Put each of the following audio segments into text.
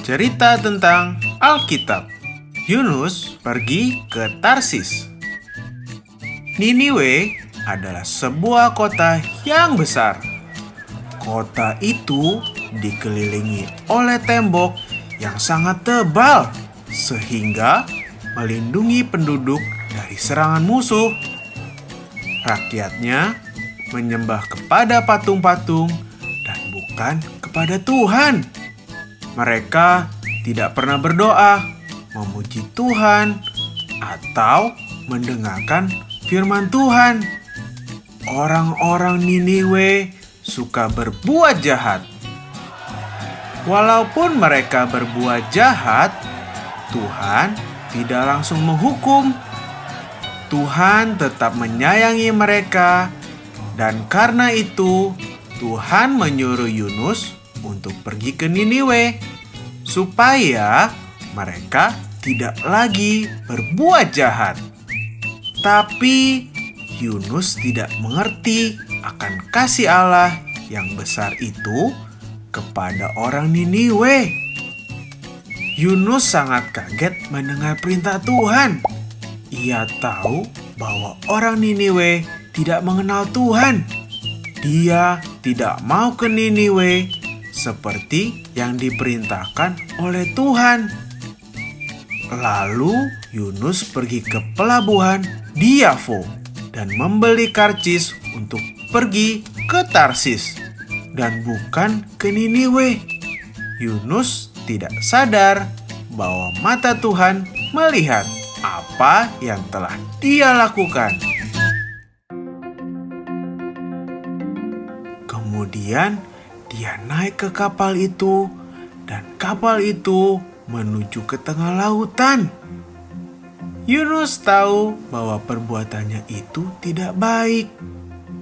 Cerita tentang Alkitab. Yunus pergi ke Tarsis. Niniwe adalah sebuah kota yang besar. Kota itu dikelilingi oleh tembok yang sangat tebal, sehingga melindungi penduduk dari serangan musuh. Rakyatnya menyembah kepada patung-patung dan bukan kepada Tuhan. Mereka tidak pernah berdoa, memuji Tuhan, atau mendengarkan firman Tuhan. Orang-orang Niniwe suka berbuat jahat. Walaupun mereka berbuat jahat, Tuhan tidak langsung menghukum. Tuhan tetap menyayangi mereka, dan karena itu Tuhan menyuruh Yunus untuk pergi ke Niniwe supaya mereka tidak lagi berbuat jahat. Tapi Yunus tidak mengerti akan kasih Allah yang besar itu kepada orang Niniwe. Yunus sangat kaget mendengar perintah Tuhan. Ia tahu bahwa orang Niniwe tidak mengenal Tuhan. Dia tidak mau ke Niniwe seperti yang diperintahkan oleh Tuhan. Lalu Yunus pergi ke pelabuhan di Yafo dan membeli karcis untuk pergi ke Tarsis dan bukan ke Niniwe. Yunus tidak sadar bahwa mata Tuhan melihat apa yang telah dia lakukan. Kemudian dia naik ke kapal itu dan kapal itu menuju ke tengah lautan. Yunus tahu bahwa perbuatannya itu tidak baik.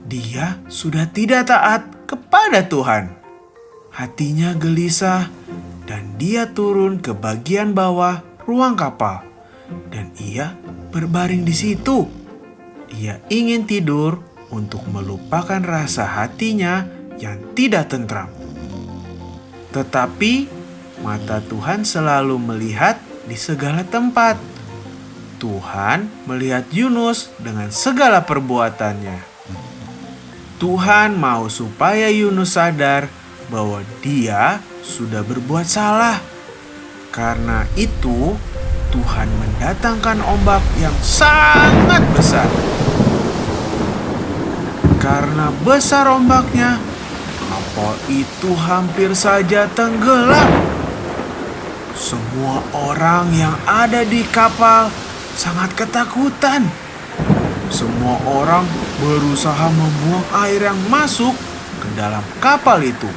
Dia sudah tidak taat kepada Tuhan. Hatinya gelisah dan dia turun ke bagian bawah ruang kapal dan ia berbaring di situ. Ia ingin tidur untuk melupakan rasa hatinya yang tidak tentram. Tetapi mata Tuhan selalu melihat di segala tempat. Tuhan melihat Yunus dengan segala perbuatannya. Tuhan mau supaya Yunus sadar bahwa dia sudah berbuat salah. Karena itu, Tuhan mendatangkan ombak yang sangat besar. Karena besar ombaknya, kapal itu hampir saja tenggelam. Semua orang yang ada di kapal sangat ketakutan. Semua orang berusaha membuang air yang masuk ke dalam kapal itu.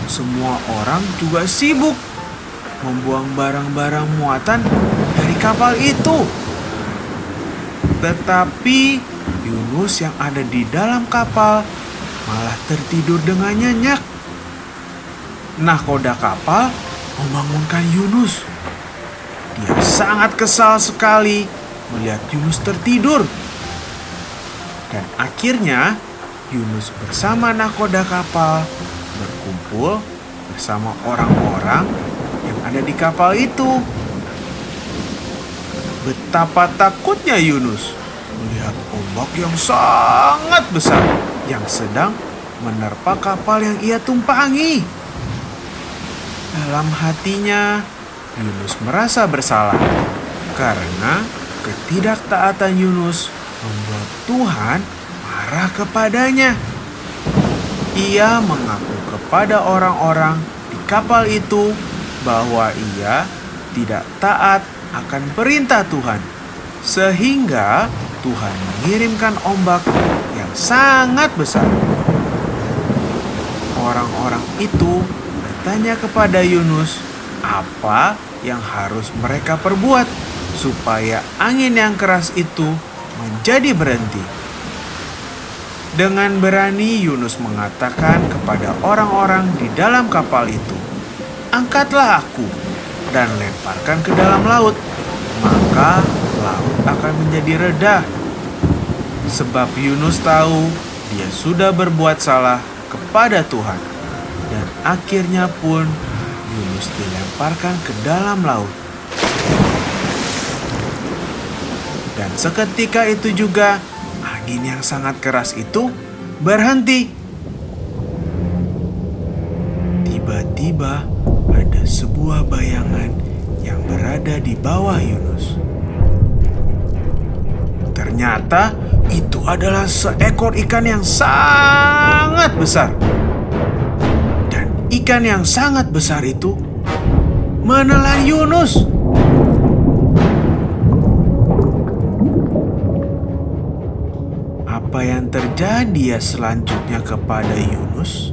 Semua orang juga sibuk membuang barang-barang muatan dari kapal itu. Tetapi Yunus yang ada di dalam kapal malah tertidur dengan nyenyak. Nahkoda kapal membangunkan Yunus. Dia sangat kesal sekali melihat Yunus tertidur. Dan akhirnya Yunus bersama nahkoda kapal berkumpul bersama orang-orang yang ada di kapal itu. Betapa takutnya Yunus melihat ombak yang sangat besar yang sedang menerpa kapal yang ia tumpangi. Dalam hatinya, Yunus merasa bersalah karena ketidaktaatan Yunus membuat Tuhan marah kepadanya. Ia mengaku kepada orang-orang di kapal itu bahwa ia tidak taat akan perintah Tuhan, sehingga Tuhan mengirimkan ombak yang sangat besar. Orang-orang itu bertanya kepada Yunus apa yang harus mereka perbuat supaya angin yang keras itu menjadi berhenti. Dengan berani Yunus mengatakan kepada orang-orang di dalam kapal itu, "Angkatlah aku dan lemparkan ke dalam laut, maka laut akan menjadi reda." Sebab Yunus tahu dia sudah berbuat salah kepada Tuhan. Dan akhirnya pun Yunus dilemparkan ke dalam laut. Dan seketika itu juga, angin yang sangat keras itu berhenti. Tiba-tiba ada sebuah bayangan yang berada di bawah Yunus. Ternyata itu adalah seekor ikan yang sangat besar. Dan ikan yang sangat besar itu menelan Yunus. Apa yang terjadi ya selanjutnya kepada Yunus?